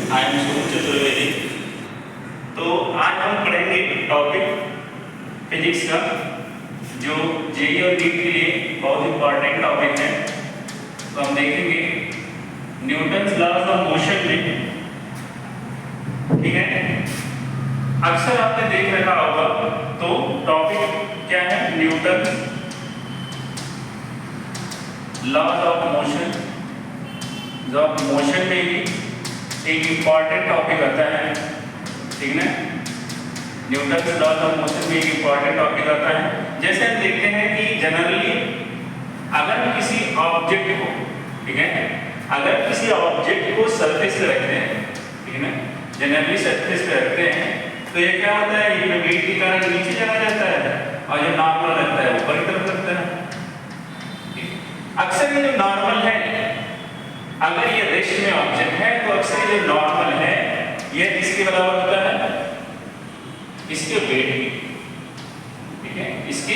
I am Sunil Chaturvedi. तो आज हम पढ़ेंगे टॉपिक फिजिक्स का, जो जेईई और नीट के लिए बहुत इंपॉर्टेंट टॉपिक है। तो हम देखेंगे न्यूटन्स लॉज ऑफ मोशन में, ठीक है। अक्सर आपने देख रखा होगा, तो टॉपिक क्या है, न्यूटन्स लॉज ऑफ मोशन। जो मोशन में भी एक इंपॉर्टेंट टॉपिक आता है, ठीक है। न्यूटन्स लॉज ऑफ मोशन में एक इंपॉर्टेंट टॉपिक आता है। जैसे हम देखते हैं कि जनरली अगर किसी ऑब्जेक्ट को, ठीक है, अगर किसी ऑब्जेक्ट को सरफेस पे रखते हैं, ठीक है ना, जनरली सरफेस पे रखते हैं, तो ये क्या होता है, ये वेट के कारण नीचे चला जाता है और जो नॉर्मल रहता है ऊपर की तरफ लगता है। अक्सर ये जो नॉर्मल है, अगर ये रेस्ट में ऑब्जेक्ट है, तो अक्सर ये नॉर्मल है, ये इसके बराबर होता है इसके वेट की, ठीक है, इसके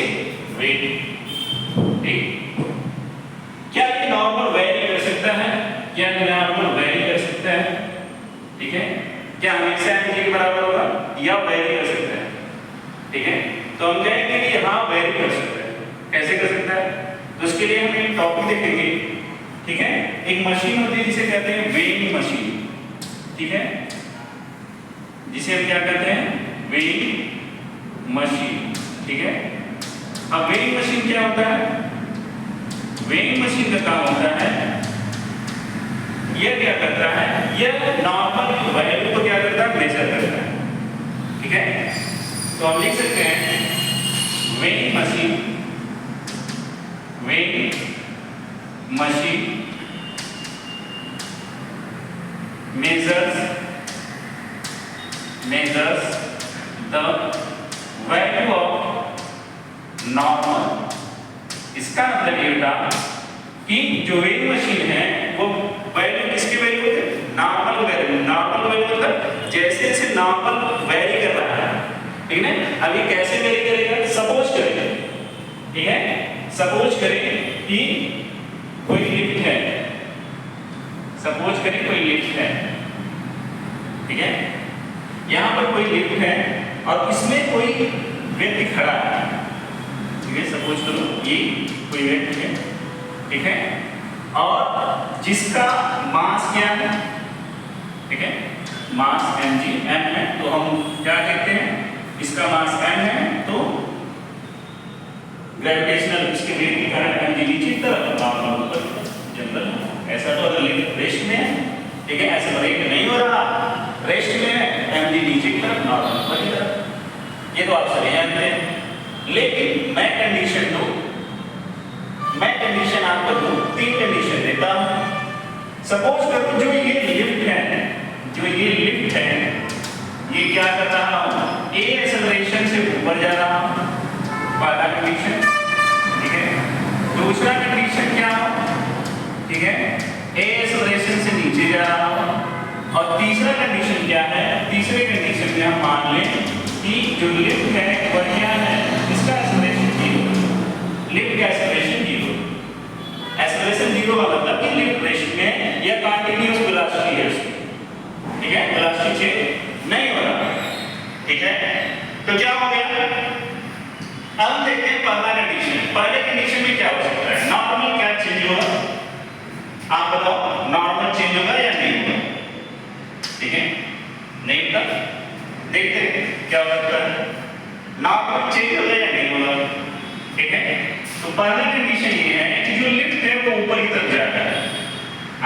वेट। ठीक, क्या ये नॉर्मल वेरी कर सकता है? क्या नॉर्मल वेरी कर सकता है? ठीक है, क्या हमेशा mg के बराबर होगा या वेरी कर सकता है? ठीक है, तो हम कहेंगे कि हाँ वेरी कर सकता है। कैसे कर सकता है? तो उसके लिए हम एक टॉपिक देखेंगे, ठीक है। एक मशीन होती है जिसे कहते हैं वेइंग मशीन, ठीक है, जिसे हम क्या कहते हैं, वेइंग मशीन, ठीक है। अब वेइंग मशीन क्या होता है? वेइंग मशीन का काम होता है, यह क्या करता है, यह नॉर्मल वैल्यू को क्या करता है, मेजर करता है, ठीक है। तो हम लिख सकते हैं weighing machine, weighing machine measures the value of normal। इसका मतलब ये था कि जो वेइंग मशीन है वो वैल्यू किसकी वैल्यू है, नॉर्मल वैल्यू। नॉर्मल वैल्यू मतलब जैसे जैसे नॉर्मल वेरी कर रहा है, ठीक है। अभी कैसे वेरी करेगा, सपोज करें, ठीक है, सपोज करें कि कोई लिफ्ट है, सपोज करें कोई लिफ्ट है, ठीक है, यहां पर कोई लिफ्ट है और इसमें कोई व्यक्ति खड़ा है, ठीक है, सपोज करो ये कोई व्यक्ति है, ठीक है, और जिसका मास क्या है, ठीक है, मास mg, m है, तो हम क्या कहते हैं, इसका मास m है, तो ग्रेविटेशनल इसके वेट के कारण mg नीचे की तरफ, नॉर्मल ऊपर जनरल। ऐसा तो अगर रेस्ट में है, ठीक है, ऐसा ब्रेक नहीं हो रहा, रेस्ट में है, mg नीचे की तरफ, नॉर्मल ऊपर की तरफ। ये तो आप सभी जानते हैं। लेकिन मैं कंडीशन दूं, मैं कंडीशन आपको दूं, 3 कंडीशन देता हूं। सपोज करो जो ये लिफ्ट है, जो ये लिफ्ट है, ये क्या कर रहा हूं, a एक्सेलरेशन से ऊपर जा रहा हूं, पहला कंडीशन, ठीक है। दूसरा कंडीशन क्या हो, ठीक है, a एक्सेलरेशन से नीचे जा रहा हूं। और तीसरा कंडीशन क्या है, तीसरे कंडीशन में हम मान लें कि जो लिफ्ट है वह क्या है, इसका एक्सेलरेशन 0, लिफ्ट का एक्सेलरेशन 0। एक्सेलरेशन 0 का मतलब कि लिफ्ट रेस्ट में या कंटीन्यूअस वेलोसिटी है, ठीक है, वेलोसिटी चेंज नहीं हो रहा, ठीक है। तो क्या हो गया, अब हम देखते हैं पहला कंडीशन। पहले कंडीशन में क्या हो सकता है, नॉर्मल क्या चेंज होगा, आप बताओ, नॉर्मल चेंज होगा या नहीं होगा, ठीक है, नहीं होगा। देखते हैं क्या हो सकता है, नॉर्मल चेंज होगा या नहीं होगा, ठीक है। तो पहला कंडीशन ये है कि जो लिफ्ट है वो ऊपर की तरफ जा रहा है।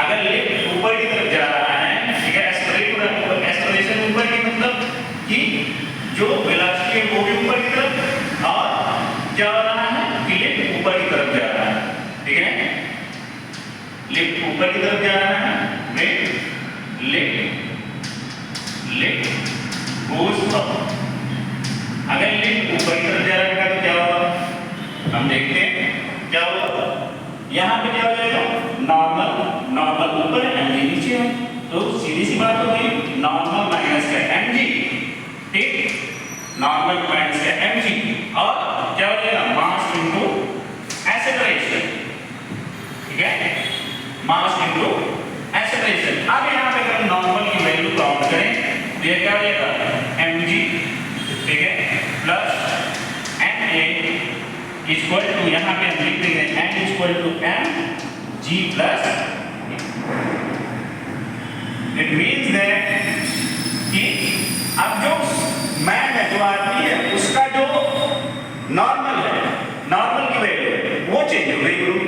अगर लिफ्ट ऊपर की तरफ जा रहा है, ठीक है, एक्सेलरेशन ऊपर की, मतलब कि जो वेलोसिटी है वो भी ऊपर की तरफ, और क्या हो रहा है कि लिफ्ट ऊपर की तरफ जा रहा है, ठीक है, लिफ्ट ऊपर की तरफ जा रहा है, वेट लिफ्ट गोज अप। अगर लिफ्ट ऊपर की तरफ जा रहा है तो क्या होगा, हम देखते हैं क्या होगा। यहां पे क्या हो जाएगा, नॉर्मल ऊपर है, mg नीचे है, तो सीधी सी बात हो गई, नॉर्मल माइनस का mg, ठीक, नॉर्मल माइनस का mg, और क्या हो जाएगा, मास इनटू एक्सेलरेशन, ठीक है, मास इनटू एक्सेलरेशन। अब यहां पे अगर नॉर्मल की value equal to m g plus. It means that कि अब जो मैन है, जो आदमी है, उसका जो नॉर्मल है, नॉर्मल की वैल्यू है, वो चेंज हो गई गुरु।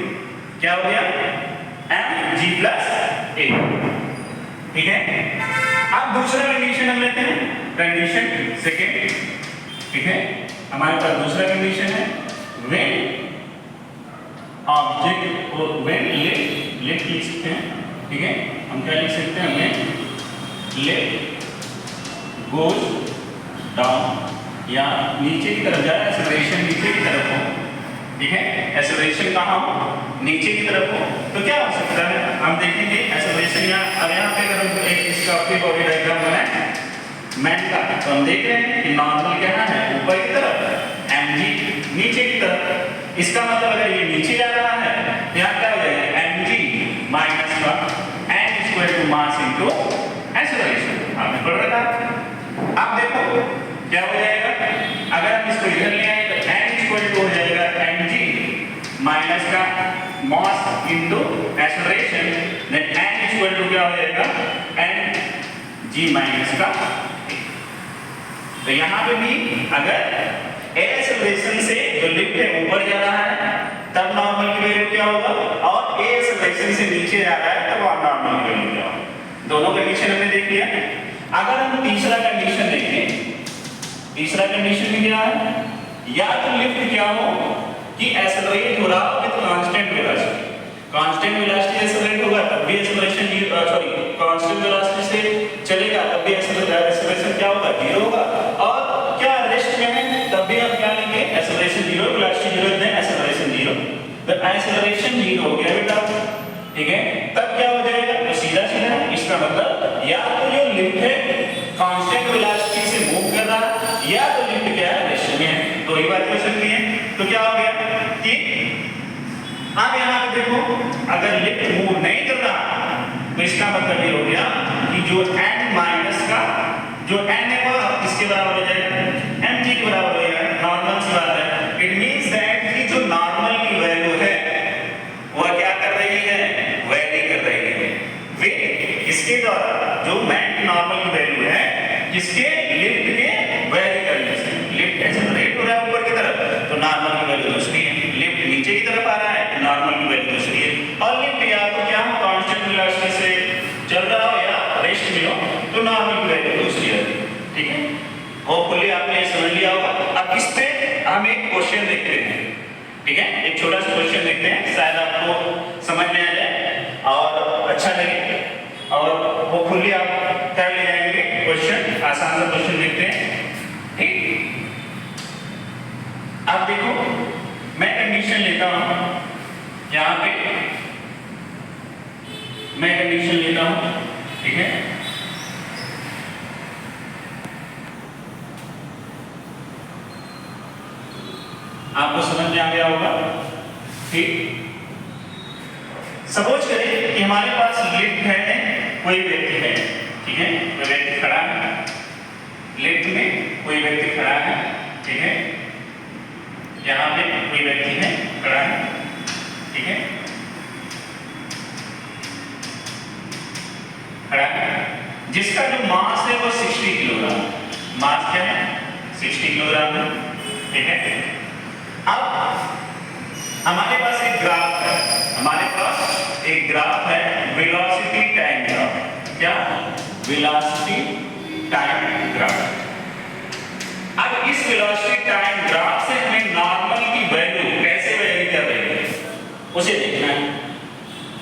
क्या हो गया? एम जी प्लस ए। ठीक है। अब दूसरा कंडीशन हम लेते हैं, कंडीशन सेकेंड। ठीक है, हमारे पास दूसरा कंडीशन है व्हेन ऑब्जेक्ट और व्हेन लिफ्ट लिख सकते हैं। ठीक है, हम क्या लिख सकते हैं? व्हेन लिफ्ट गोज डाउन, या नीचे की तरफ जाए, एक्सेलरेशन नीचे की तरफ हो। ठीक है, एक्सेलरेशन कहाँ हो? नीचे की तरफ हो। तो क्या हो सकता है? हम देखेंगे एक्सेलरेशन अब यहाँ पे अगर एक इसका बॉडी डायग्राम बनाए मैन का, तो हम देख रहे हैं कि नॉर्मल क्या है? ऊपर की तरफ, mg नीचे की तरफ। इसका मतलब अगर ये नीचे जा रहा है तो यहाँ क्या हो जाएगा? mg माइनस का n equal to mass into acceleration. आपने पढ़ रखा है। अब देखो क्या हो जाएगा, अगर हम इसको इधर ले आए तो n इक्वल टू हो जाएगा mg माइनस का mass into acceleration, then n equal to क्या हो जाएगा? n g माइनस का। तो यहाँ पे भी अगर एक्सेलरेशन से जो लिफ्ट है ऊपर जा रहा है तब नॉर्मल की वैल्यू क्या होगा, और एक्सेलरेशन से नीचे जा रहा है तब नॉर्मल की वैल्यू क्या होगा। दोनों कंडीशन हमने देख लिया। अगर हम तीसरा कंडीशन देखें, तीसरा कंडीशन में क्या है? या तो लिफ्ट क्या हो कि एक्सेलरेट हो रहा हो with constant velocity. Constant velocity accelerate होगा तब भी एक्सेलरेशन सॉरी कांस्टेंट वेलोसिटी से चलेगा तब भी एक्सेलरेशन क्या होगा? जीरो होगा। और क्या रेस्ट में है तब भी हम क्या लेंगे? Acceleration zero, velocity zero, then acceleration zero. तो एक्सेलरेशन जीरो हो गया बेटा। ठीक है, तब क्या हो जाएगा? तो सीधा सीधा इसका मतलब या तो जो लिफ्ट है कांस्टेंट वेलोसिटी से मूव कर रहा है, या तो लिफ्ट क्या है? रेस्ट में है। दो ही बात हो सकती है। तो क्या हो गया कि अब यहाँ पे देखो, अगर लिफ्ट मूव नहीं कर रहा तो इसका मतलब ये हो गया कि जो n माइनस का जो n है वो इसके बराबर हो जाएगा, mg के बराबर हो जाएगा। नॉर्मल सी बात है। इट मींस दैट कि जो नॉर्मल की वैल्यू है वह क्या कर रही है? वेरी कर रही है। वे इसके द्वारा जो मैन नॉर्मल की वैल्यू है जिसके लिफ्ट के वेरी करने से, लिफ्ट एक्सेलरेट हो रहा है ऊपर की तरफ तो नॉर्मल की वैल्यू दूसरी है, लिफ्ट नीचे की तरफ आ रहा है तो नॉर्मल की वैल्यू दूसरी है। और लिफ्ट या तो क्या हो कांस्टेंट वेलोसिटी से चल रहा हो या रेस्ट में हो तो नॉर्मल की वैल्यू दूसरी है। ठीक है, होपफुली आपने समझ लिया होगा। अब इस पे हम एक क्वेश्चन देखते हैं। ठीक है, एक छोटा सा क्वेश्चन देखते हैं, शायद आपको समझ में आ जाए और अच्छा लगे और होपफुली आप कर ले जाएंगे क्वेश्चन। आसान सा क्वेश्चन देखते हैं। ठीक, अब देखो मैं कंडीशन लेता हूं, यहाँ पे मैं कंडीशन लेता हूं। ठीक है, आपको समझ में आ गया होगा। ठीक, सपोज करें कि हमारे पास लिफ्ट है, कोई व्यक्ति है। ठीक है, कोई व्यक्ति खड़ा है लिफ्ट में, कोई व्यक्ति खड़ा है। ठीक है, यहाँ पे कोई व्यक्ति है खड़ा है। ठीक है, खड़ा है जिसका जो मास है वो 60 किलोग्राम। मास क्या है? 60 किलोग्राम है। ठीक है, अब हमारे पास एक ग्राफ है, हमारे पास एक ग्राफ है वेलोसिटी टाइम ग्राफ। क्या? Velocity time graph. अब इस वेलोसिटी टाइम ग्राफ से हमें नॉर्मल की वैल्यू कैसे वेरी कर रही है उसे देखना है।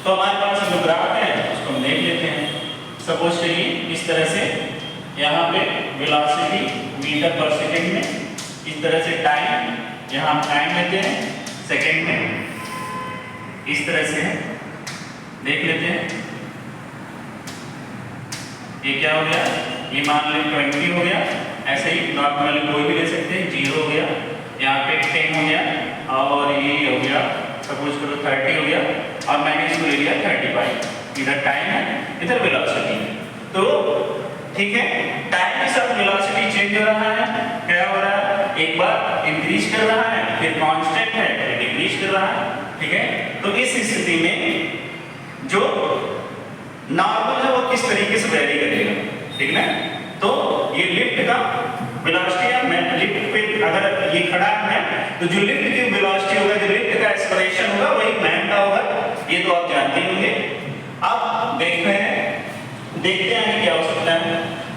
तो हमारे पास जो ग्राफ है उसको हम देख लेते हैं। सपोज करिए इस तरह से यहाँ पे वेलोसिटी मीटर पर सेकेंड में, इस तरह से टाइम, यहाँ हम टाइम लेते हैं सेकेंड में, इस तरह से है, देख लेते हैं। ये क्या हो गया? ये मान लें 20 हो गया। ऐसे ही नॉर्मली कोई भी ले सकते हैं। 0 हो गया, यहाँ पे 10 हो गया, और ये हो गया सपोज करो 30 हो गया, और मैंने इसको ले लिया 35। इधर टाइम है, इधर वेलोसिटी है। तो ठीक है, टाइम के साथ वेलोसिटी चेंज हो रहा है। क्या हो रहा है? एक बार इंक्रीज कर रहा है, फिर कांस्टेंट है, फिर डिक्रीज कर रहा है। ठीक है, तो स्थिति में जो नॉर्मल है वो किस तरीके से वेरी करेगा, ठीक ना। तो ये लिफ्ट का वेलोसिटी है, मैं लिफ्ट पे अगर ये खड़ा है तो जो लिफ्ट की वेलोसिटी होगा, जो लिफ्ट का एक्सेलरेशन होगा वही मैन का होगा, ये तो आप जानते होंगे। अब देखते हैं कि क्या हो सकता है।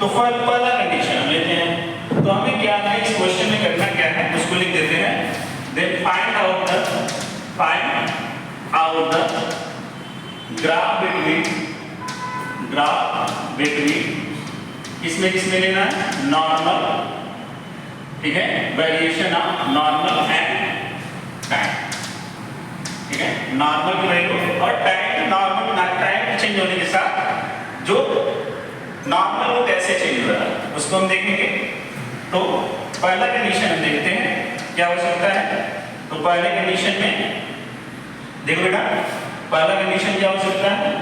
तो पहला कंडीशन हम लेते हैं, तो हमें क्या है इस क्वेश्चन में करना क्या है उसको लिख देते हैं। Then find out the graph between किसमें लेना है, नॉर्मल, ठीक है, variation of normal and time, ठीक है, नॉर्मल की वैल्यू और टाइम, नॉर्मल टाइम चेंज होने के साथ जो नॉर्मल वो कैसे चेंज हो रहा है उसको हम देखेंगे। तो पहला कंडीशन हम देखते हैं क्या हो सकता है। तो पहले कंडीशन में देखो बेटा, पहला कंडीशन क्या हो सकता है,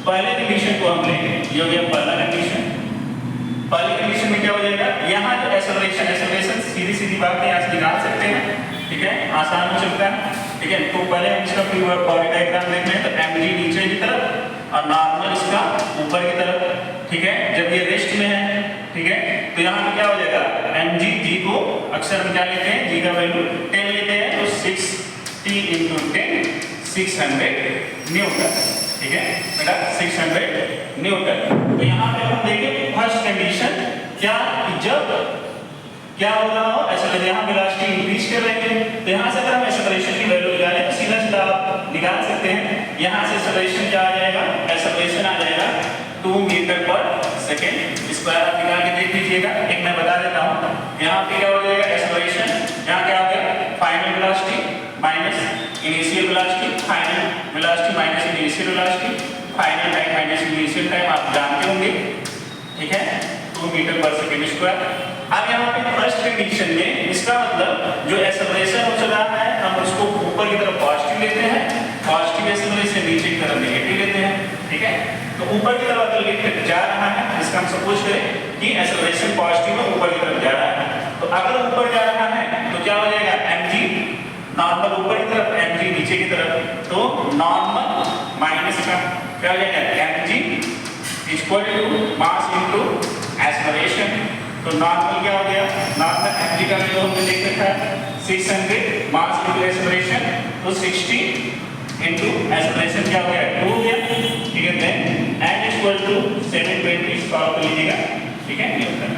पहले कंडीशन को हम लेंगे, ये हो गया पहला कंडीशन। पहले कंडीशन में क्या हो जाएगा, यहाँ जो एक्सेलरेशन सीधी बात है, यहाँ से निकाल सकते हैं, ठीक है, आसान हो सकता है, ठीक है। तो पहले हम इसका फ्री बॉडी डायग्राम देखते हैं। तो mg नीचे की तरफ और नॉर्मल इसका ऊपर की तरफ, ठीक है, जब ये रेस्ट में है, ठीक है, तो यहाँ पे क्या हो जाएगा, mg जी को अक्सर हम क्या लेते हैं, जी का वैल्यू 10 लेते हैं, तो 60 × 10 600 न्यूटन, ठीक है बेटा, 600 न्यूटन। तो यहाँ पे हम देखें फर्स्ट कंडीशन क्या, जब क्या हो रहा हो एक्सेलरेशन, यहाँ वेलोसिटी इंक्रीज कर रहे हैं, तो यहाँ से अगर हम एक्सेलरेशन की वैल्यू निकालें तो सीधा आप निकाल सकते हैं। यहाँ से एक्सेलरेशन क्या आ जाएगा, एक्सेलरेशन आ जाएगा 2 मीटर पर सेकेंड स्क्वायर। आप निकाल के देख लीजिएगा, एक मैं बता देता हूँ। यहाँ पे क्या हो जाएगा एक्सेलरेशन, यहाँ क्या हो गया, final velocity minus initial velocity, final velocity minus initial velocity, final time minus initial time, आप जानते होंगे, ठीक है, 2 मीटर पर सेकेंड स्क्वायर। अब यहाँ पे फर्स्ट कंडीशन में इसका मतलब जो एक्सेलरेशन हो चला है हम उसको ऊपर की तरफ पॉजिटिव लेते हैं, पॉजिटिव एक्सेलरेशन नीचे की तरफ नेगेटिव लेते हैं, ठीक है। तो ऊपर की तरफ अगर लिफ्ट जा रहा है, इसका हम सपोज करें कि एक्सेलरेशन पॉजिटिव है, ऊपर की तरफ जा रहा है, तो अगर ऊपर जा रहा है तो क्या हो जाएगा, mg नॉर्मल ऊपर की तरफ, mg नीचे की तरफ, तो नॉर्मल माइनस का क्या हो जाएगा, mg equal to mass into acceleration. तो नॉर्मल क्या हो गया, नॉर्मल mg का वैल्यू हमने देख रखा है 600 मास इनटू एक्सेलरेशन, तो 60 इनटू एक्सेलरेशन क्या हो गया 2 हो गया, ठीक है। Then n equal to 720 solve कर लीजिएगा, ठीक है, न्यूटन।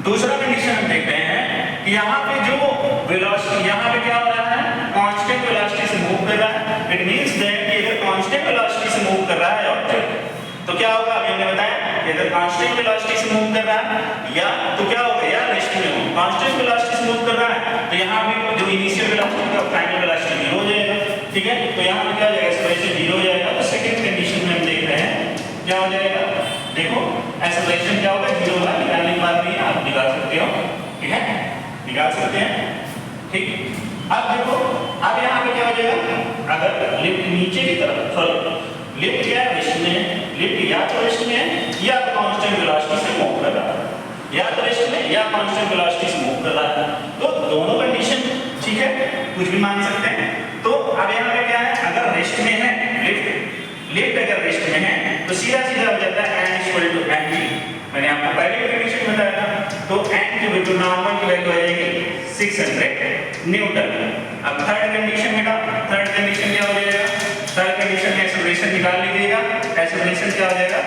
दूसरा कंडीशन हम देखते हैं कि यहाँ पे जो वेलोसिटी, यहाँ पे क्या हो रहा है, कांस्टेंट वेलोसिटी से मूव कर रहा है। इट मींस दैट कि अगर कांस्टेंट वेलोसिटी से मूव कर रहा है ऑब्जेक्ट तो क्या होगा, अभी हमने बताया कि अगर कांस्टेंट वेलोसिटी से मूव कर रहा है या तो क्या होगा, या रेस्ट में हो, कांस्टेंट वेलोसिटी से मूव कर रहा है तो यहाँ पे जो इनिशियल वेलोसिटी का फाइनल वेलोसिटी 0 हो जाएगा, ठीक है। तो यहाँ पे क्या हो जाएगा, एक्सेलरेशन 0 हो जाएगा। तो सेकंड कंडीशन में हम देख रहे हैं क्या हो जाएगा, देखो एक्सेलरेशन क्या होगा, 0 होगा, निकालने की बात नहीं है, आप निकाल सकते हो, ठीक है, निकाल सकते हैं, ठीक। अब देखो, अब यहाँ पे क्या हो जाएगा, अगर लिफ्ट नीचे की तरफ, सॉरी लिफ्ट क्या है, रेस्ट में है, लिफ्ट या तो रेस्ट में है या तो कांस्टेंट वेलोसिटी से मूव कर रहा है, या तो रेस्ट में या कांस्टेंट वेलोसिटी से मूव कर रहा है, तो दोनों कंडीशन ठीक है, कुछ भी मान सकते हैं। तो अब यहाँ पे क्या है, अगर रेस्ट में है लिफ्ट अगर रेस्ट में है तो सीधा हो जाता है n इक्वल टू mg। मैंने आपको पहले भी कंडीशन बताया था, तो n की वैल्यू नॉर्मल की वैल्यू आ जाएगी 600 न्यूटन। अब थर्ड कंडीशन बेटा, थर्ड कंडीशन क्या हो जाएगा, थर्ड कंडीशन में एक्सेलरेशन निकाल लीजिएगा, एक्सेलरेशन क्या हो जाएगा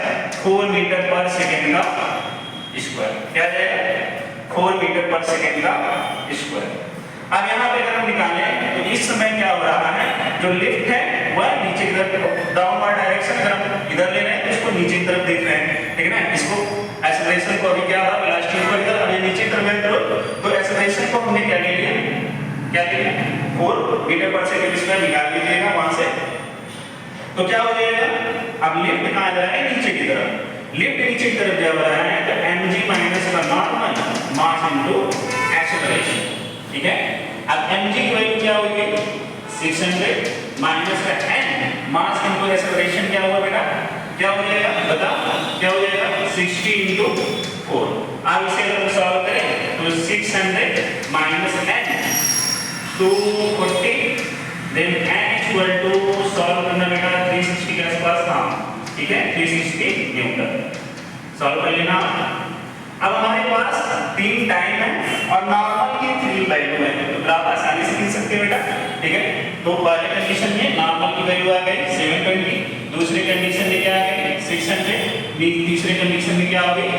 4 मीटर पर सेकंड का स्क्वायर, क्या आ जाएगा 4 मीटर पर सेकंड का स्क्वायर। अब यहाँ पे अगर हम निकालें तो इस समय क्या हो रहा है, जो लिफ्ट है वह नीचे की तरफ डाउनवर्ड डायरेक्शन, अगर हम इधर ले रहे हैं तो इसको नीचे की तरफ देख रहे हैं, ठीक है ना। इसको एक्सेलरेशन को अभी क्या हो रहा है, वेलोसिटी ऊपर की तरफ, अभी नीचे की तरफ करो तो एक्सेलरेशन को हमने क्या ले लिया, 4 मीटर पर सेकंड स्क्वायर निकाल लीजिएगा वहां से। तो क्या हो जाएगा, अब लिफ्ट कहाँ जा रहा है, नीचे की तरफ, लिफ्ट नीचे की तरफ जा रहा है तो mg माइनस का नॉर्मल मास इनटू एक्सेलरेशन, ठीक है। अब mg की वैल्यू क्या होगी 600 माइनस का n मास इनटू एक्सेलरेशन क्या होगा बेटा, क्या हो जाएगा बता, क्या हो जाएगा 60 इनटू 4। अब इसे अगर सॉल्व करें तो 600 minus n 240, then n equal ठीक है, 360 न्यूटन। सॉल्व कर लेना। अब हमारे पास 3 टाइम है और नॉर्मल की 3 वैल्यू है, तो ग्राफ आसानी से खींच सकते हैं बेटा, ठीक है। तो पहले कंडीशन में नॉर्मल की वैल्यू आ गई 720, दूसरे कंडीशन में क्या आ गई 600, तीसरे कंडीशन में क्या हो गई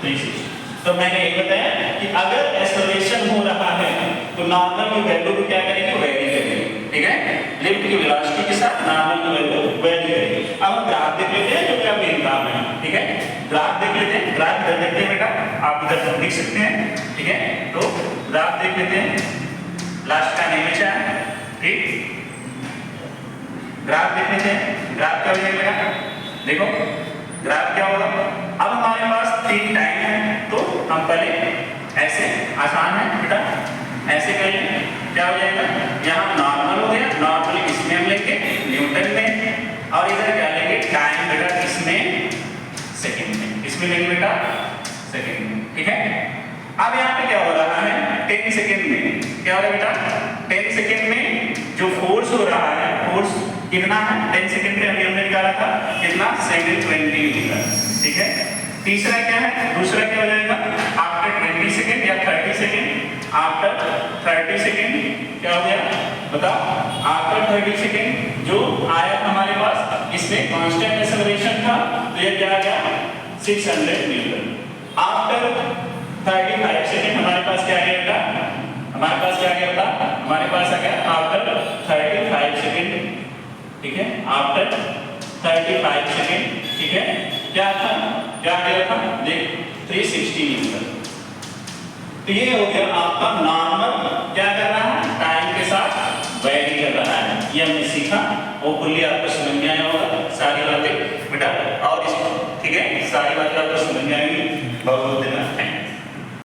360। तो मैंने ये बताया कि अगर एक्सेलरेशन हो रहा है तो नॉर्मल की वैल्यू को क्या करेंगे, वेरी करेंगे, ठीक है। लिफ्ट की वेलोसिटी के साथ नॉर्मल की वैल्यू वेरी करेंगे। अब हम ग्राफ देख लेते हैं, जो क्या मेन ग्राफ है, ठीक है। ग्राफ देख लेते हैं, ग्राफ इधर देखते हैं बेटा, आप इधर लिख सकते हैं, ठीक है। तो ग्राफ देख लेते हैं, लास्ट का इमेज है, ठीक। ग्राफ देख लेते हैं, ग्राफ क्या हो जाएगा, देखो ग्राफ क्या होगा। अब हमारे पास 3 टाइम है, तो हम पहले ऐसे आसान है बेटा, ऐसे करेंगे, क्या हो जाएगा, यहाँ नॉर्मल हो गया, नॉर्मल इसमें हम लेंगे न्यूटन में, और इधर क्या लेंगे टाइम बेटा, इसमें सेकंड में, इसमें लेंगे बेटा सेकंड में, ठीक है। अब यहाँ पे क्या हो रहा है, 10 सेकंड में क्या हो रहा है बेटा, 10 सेकंड में जो फोर्स हो रहा है, फोर्स कितना है 10 सेकंड पे हमने निकाला था कितना 720 न्यूटन, ठीक है। तीसरा क्या है, दूसरा क्या हो जाएगा, आफ्टर 20 सेकंड या 30 सेकंड, आफ्टर 30 सेकंड क्या हो गया बताओ, आफ्टर 30 सेकंड जो आया हमारे पास, इसमें कांस्टेंट एक्सेलरेशन था, तो ये क्या आ गया 600 न्यूटन। आफ्टर 35 सेकंड हमारे पास क्या आ गया बेटा, हमारे पास क्या आ गया बेटा, हमारे पास आ गया आफ्टर 35 सेकंड, ठीक है, आफ्टर 35 सेकंड, ठीक है, क्या था, क्या गया था, देख 360 न्यूटन। तो ये हो गया आपका नॉर्मल क्या कर रहा है, टाइम के साथ वेरी कर रहा है। ये हमने सीखा, वो फुल्ली आपको समझ में आया होगा सारी बातें बेटा, और इस ठीक है, सारी बातें आपको समझ में आएंगी। बहुत